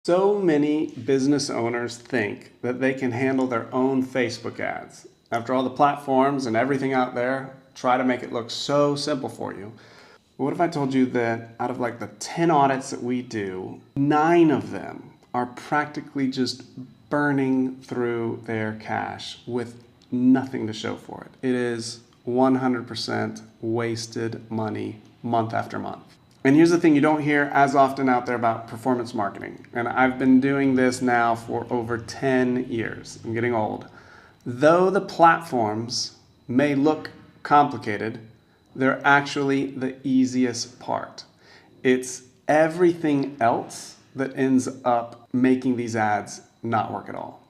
So many business owners think that they can handle their own Facebook ads. After all, the platforms and everything out there try to make it look so simple for you. But what if I told you that out of like the 10 audits that we do, 9 of them are practically just burning through their cash with nothing to show for it? It is 100% wasted money month after month. And here's the thing you don't hear as often out there about performance marketing. And I've been doing this now for over 10 years. I'm getting old. Though the platforms may look complicated, they're actually the easiest part. It's everything else that ends up making these ads not work at all.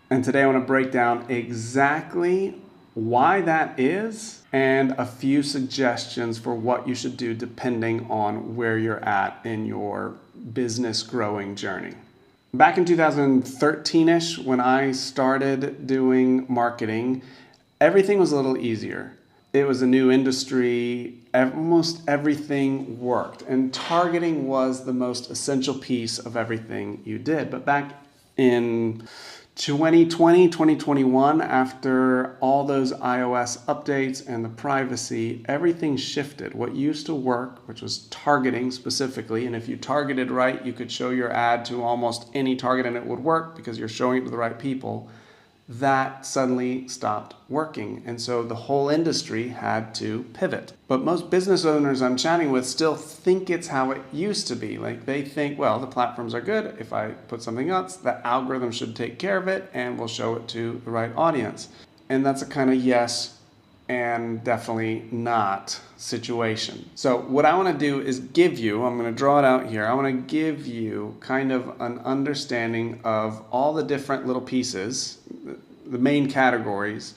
And today I want to break down exactly why that is and a few suggestions for what you should do depending on where you're at in your business growing journey. Back in 2013-ish, when I started doing marketing, everything was a little easier. It was a new industry, almost everything worked, and targeting was the most essential piece of everything you did. But back in 2020, 2021, after all those iOS updates and the privacy, everything shifted. What used to work, which was targeting specifically, and if you targeted right, you could show your ad to almost any target and it would work because you're showing it to the right people, that suddenly stopped working. And so the whole industry had to pivot. But most business owners I'm chatting with still think it's how it used to be. Like they think, well, the platforms are good. If I put something else, the algorithm should take care of it and will show it to the right audience. And that's a kind of yes and definitely not situation. So what I want to do is give you, I'm going to draw it out here, I want to give you kind of an understanding of all the different little pieces, the main categories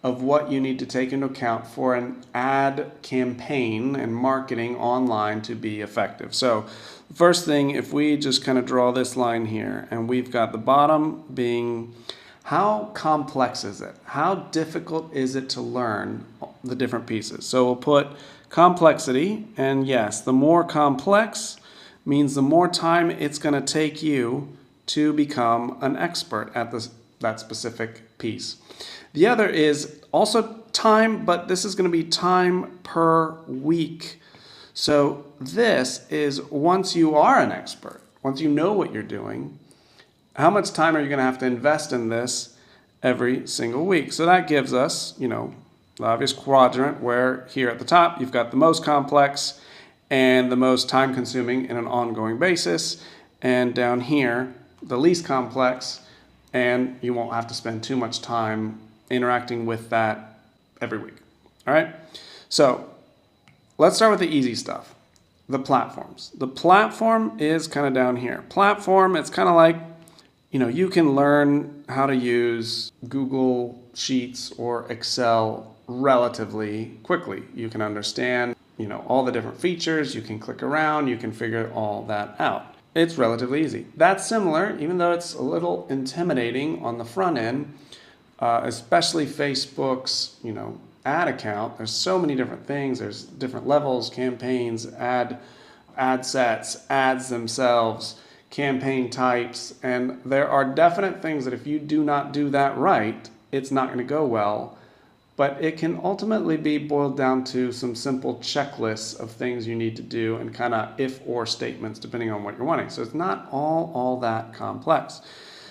of what you need to take into account for an ad campaign and marketing online to be effective. So the first thing, if we just kind of draw this line here, and we've got the bottom being how complex is it? How difficult is it to learn the different pieces? So we'll put complexity, and yes, the more complex means the more time it's going to take you to become an expert at that specific piece. The other is also time, but this is going to be time per week. So this is once you are an expert, once you know what you're doing, how much time are you going to have to invest in this every single week? So that gives us, the obvious quadrant where here at the top, you've got the most complex and the most time consuming in an ongoing basis. And down here, the least complex, and you won't have to spend too much time interacting with that every week. All right. So let's start with the easy stuff, the platforms. The platform is kind of down here. Platform, it's kind of like, you can learn how to use Google Sheets or Excel relatively quickly. You can understand, all the different features. You can click around. You can figure all that out. It's relatively easy. That's similar, even though it's a little intimidating on the front end, especially Facebook's, ad account. There's so many different things. There's different levels, campaigns, ad sets, ads themselves, campaign types, and there are definite things that if you do not do that right, it's not going to go well. But it can ultimately be boiled down to some simple checklists of things you need to do and kind of if-or statements depending on what you're wanting. So it's not all that complex.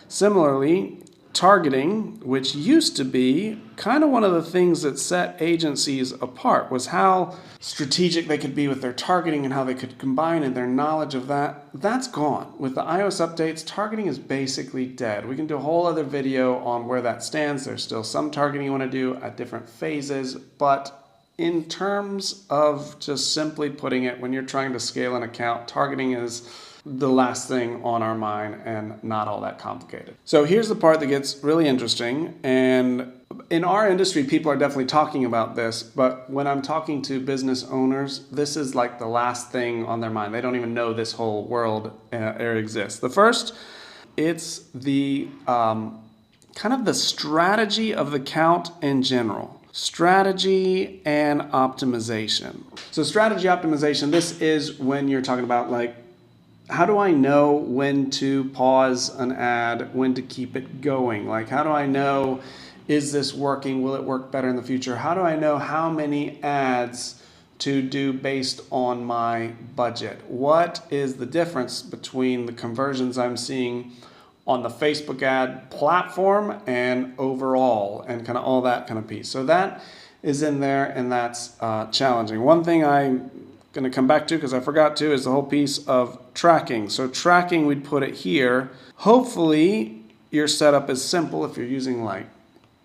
Similarly, targeting, which used to be kind of one of the things that set agencies apart, was how strategic they could be with their targeting and how they could combine in their knowledge of that. That's gone. With the iOS updates, targeting is basically dead. We can do a whole other video on where that stands. There's still some targeting you want to do at different phases, but in terms of just simply putting it, when you're trying to scale an account, targeting is the last thing on our mind and not all that complicated. So here's the part that gets really interesting. And in our industry, people are definitely talking about this, but when I'm talking to business owners, this is like the last thing on their mind. They don't even know this whole world exists. The first, it's the kind of the strategy of the count in general. Strategy and optimization. So strategy optimization, this is when you're talking about like how do I know when to pause an ad, when to keep it going? Like, how do I know, is this working? Will it work better in the future? How do I know how many ads to do based on my budget? What is the difference between the conversions I'm seeing on the Facebook ad platform and overall, and kind of all that kind of piece? So that is in there, and that's challenging. One thing I'm going to come back to, because I forgot to, is the whole piece of tracking. So tracking, we'd put it here. Hopefully your setup is simple if you're using like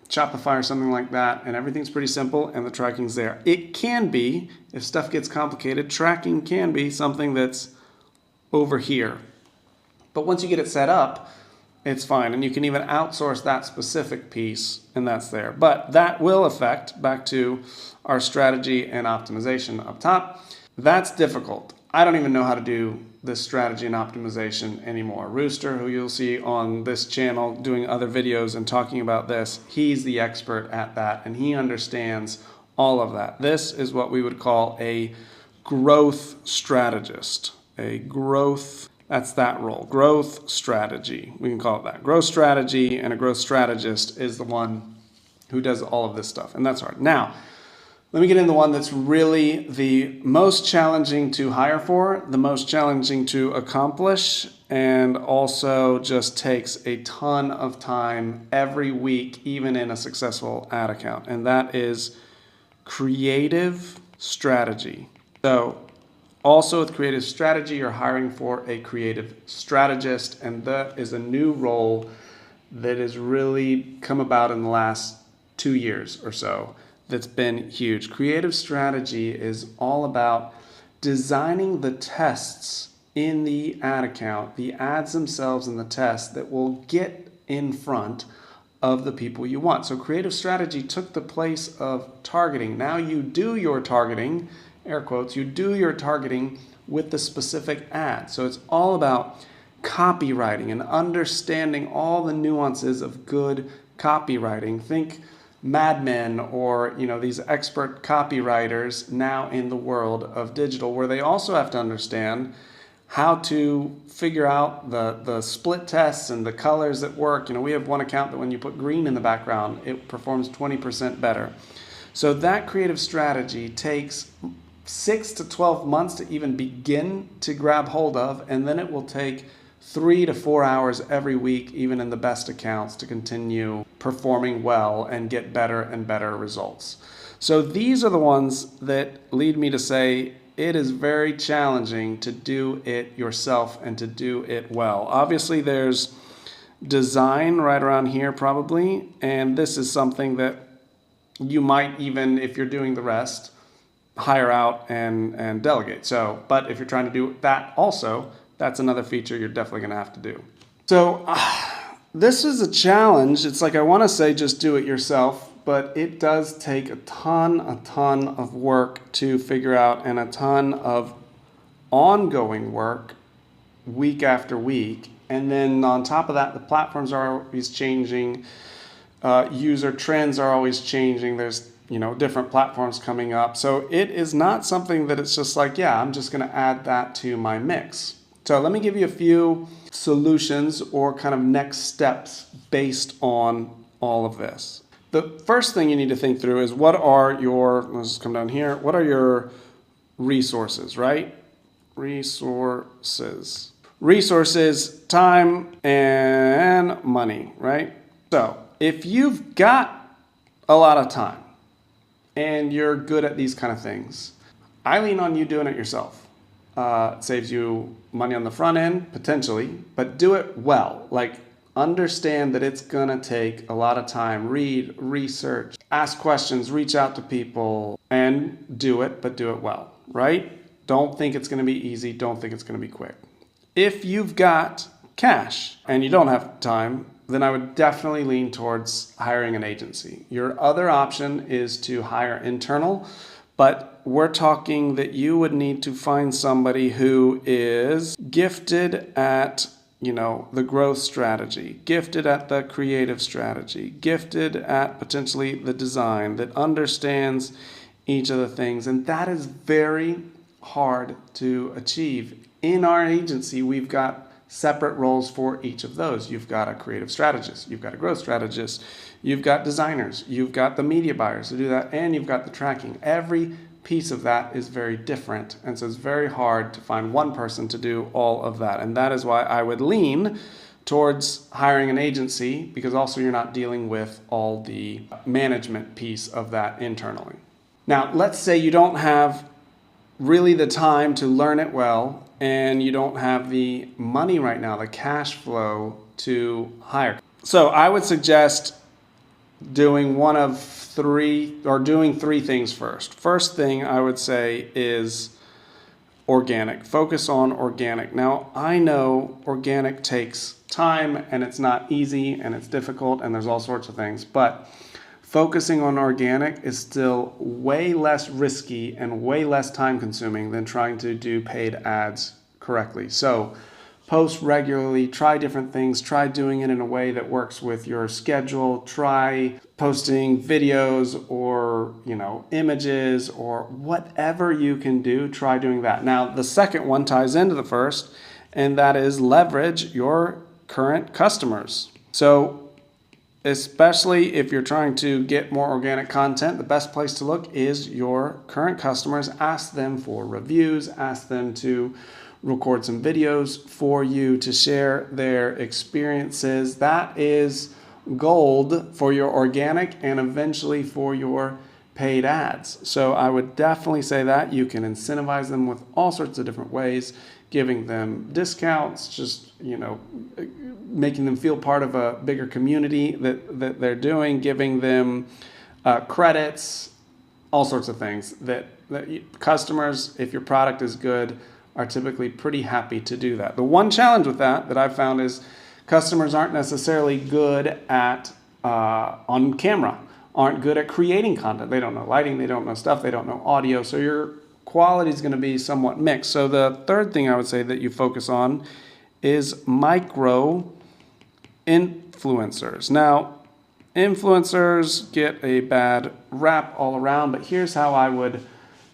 Shopify or something like that, and everything's pretty simple and the tracking's there. It can be, if stuff gets complicated, tracking can be something that's over here. But once you get it set up, it's fine. And you can even outsource that specific piece, and that's there. But that will affect, back to our strategy and optimization up top, that's difficult. I don't even know how to do this strategy and optimization anymore. Rooster, who you'll see on this channel doing other videos and talking about this, he's the expert at that, and he understands all of that. This is what we would call a growth strategist. That's that role, growth strategy. We can call it that. Growth strategy, and a growth strategist is the one who does all of this stuff, and that's hard. Now, let me get into the one that's really the most challenging to hire for, the most challenging to accomplish, and also just takes a ton of time every week, even in a successful ad account, and that is creative strategy. So, also with creative strategy, you're hiring for a creative strategist, and that is a new role that has really come about in the last 2 years or so. That's been huge. Creative strategy is all about designing the tests in the ad account, the ads themselves and the tests that will get in front of the people you want. So creative strategy took the place of targeting. Now you do your targeting, air quotes, you do your targeting with the specific ad. So it's all about copywriting and understanding all the nuances of good copywriting. Think Mad Men, or these expert copywriters now in the world of digital, where they also have to understand how to figure out the split tests and the colors that work. We have one account that when you put green in the background, it performs 20% better. So that creative strategy takes 6 to 12 months to even begin to grab hold of, and then it will take 3 to 4 hours every week, even in the best accounts, to continue performing well and get better and better results. So these are the ones that lead me to say it is very challenging to do it yourself and to do it well. Obviously, there's design right around here probably, and this is something that you might even, if you're doing the rest, hire out and delegate. So, but if you're trying to do that also, that's another feature you're definitely going to have to do. So this is a challenge. It's like, I want to say just do it yourself, but it does take a ton of work to figure out, and a ton of ongoing work week after week. And then on top of that, the platforms are always changing. User trends are always changing. There's different platforms coming up. So it is not something that it's just like, yeah, I'm just going to add that to my mix. So let me give you a few solutions or kind of next steps based on all of this. The first thing you need to think through is, let's just come down here. What are your resources, right? Resources, time and money, right? So if you've got a lot of time and you're good at these kind of things, I lean on you doing it yourself. It saves you money on the front end, potentially, but do it well. Like, understand that it's gonna take a lot of time. Read, research, ask questions, reach out to people, and do it, but do it well, right? Don't think it's gonna be easy. Don't think it's gonna be quick. If you've got cash and you don't have time, then I would definitely lean towards hiring an agency. Your other option is to hire internal, but we're talking that you would need to find somebody who is gifted at, the growth strategy, gifted at the creative strategy, gifted at potentially the design, that understands each of the things. And that is very hard to achieve in our agency, we've got separate roles for each of those. You've got a creative strategist, you've got a growth strategist, you've got designers, you've got the media buyers to do that, and you've got the tracking. Every piece of that is very different, and so it's very hard to find one person to do all of that. And that is why I would lean towards hiring an agency, because also you're not dealing with all the management piece of that internally. Now, let's say you don't have really the time to learn it well, and you don't have the money right now, the cash flow to hire. So I would suggest doing one of three, or doing three things first. First thing I would say is organic. Focus on organic. Now, I know organic takes time, and it's not easy, and it's difficult, and there's all sorts of things, but focusing on organic is still way less risky and way less time consuming than trying to do paid ads correctly. So post regularly, try different things, try doing it in a way that works with your schedule, try posting videos or, images or whatever you can do, try doing that. Now, the second one ties into the first, and that is leverage your current customers. So especially if you're trying to get more organic content, the best place to look is your current customers. Ask them for reviews, ask them to record some videos for you to share their experiences. That is gold for your organic and eventually for your paid ads. So I would definitely say that you can incentivize them with all sorts of different ways, giving them discounts, just, making them feel part of a bigger community that they're doing, giving them credits, all sorts of things that customers, if your product is good, are typically pretty happy to do that. The one challenge with that I've found is customers aren't necessarily good at on camera, aren't good at creating content. They don't know lighting, they don't know stuff, they don't know audio, so your quality is going to be somewhat mixed. So the third thing I would say that you focus on is micro influencers. Now, influencers get a bad rap all around, but here's how I would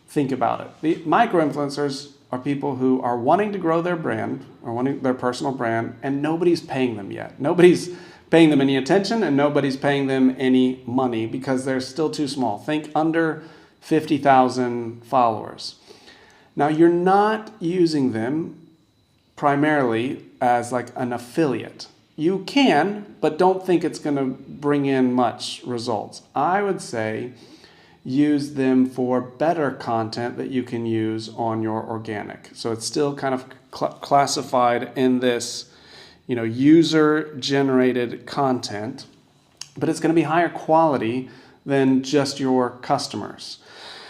think about it. The micro influencers are people who are wanting to grow their brand or wanting their personal brand, and nobody's paying them yet. Nobody's paying them any attention, and nobody's paying them any money because they're still too small. Think under 50,000 followers. Now, you're not using them primarily as like an affiliate. You can, but don't think it's going to bring in much results. I would say use them for better content that you can use on your organic. So it's still kind of classified in this, user-generated content, but it's going to be higher quality than just your customers.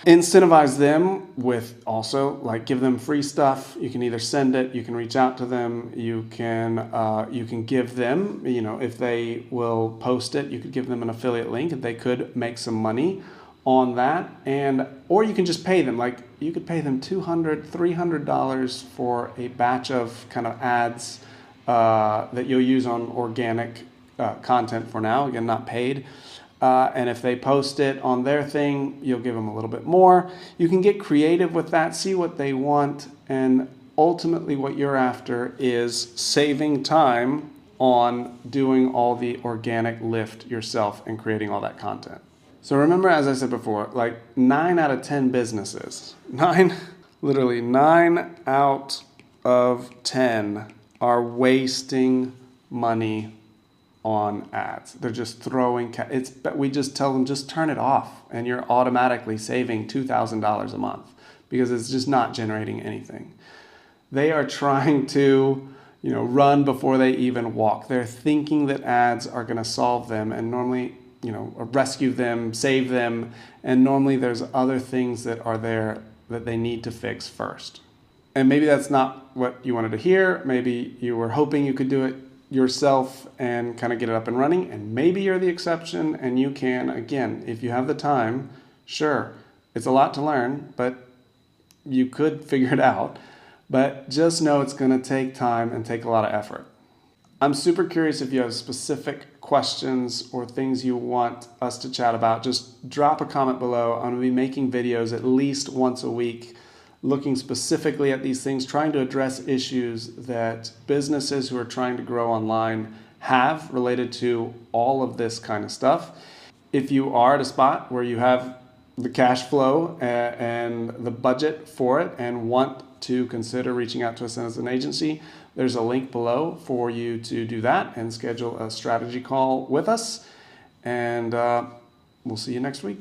Incentivize them with also, give them free stuff. You can either send it, you can reach out to them, you can give them, if they will post it, you could give them an affiliate link and they could make some money on that. Or you can just pay them. You could pay them $200, $300 for a batch of kind of ads that you'll use on organic content for now, again, not paid. And if they post it on their thing, you'll give them a little bit more. You can get creative with that, see what they want, and ultimately what you're after is saving time on doing all the organic lift yourself and creating all that content. So remember, as I said before, 9 out of 10 businesses, literally 9 out of 10 are wasting money on ads. They're just throwing, we just tell them, just turn it off, and you're automatically saving $2,000 a month because it's just not generating anything. They are trying to, run before they even walk. They're thinking that ads are going to solve them and normally, rescue them, save them, and normally there's other things that are there that they need to fix first. And maybe that's not what you wanted to hear. Maybe you were hoping you could do it yourself and kind of get it up and running, and maybe you're the exception and you can, again, if you have the time, sure, it's a lot to learn, but you could figure it out. But just know it's going to take time and take a lot of effort. I'm super curious if you have specific questions or things you want us to chat about. Just drop a comment below. I'm going to be making videos at least once a week looking specifically at these things, trying to address issues that businesses who are trying to grow online have related to all of this kind of stuff. If you are at a spot where you have the cash flow and the budget for it and want to consider reaching out to us as an agency, there's a link below for you to do that and schedule a strategy call with us. And we'll see you next week.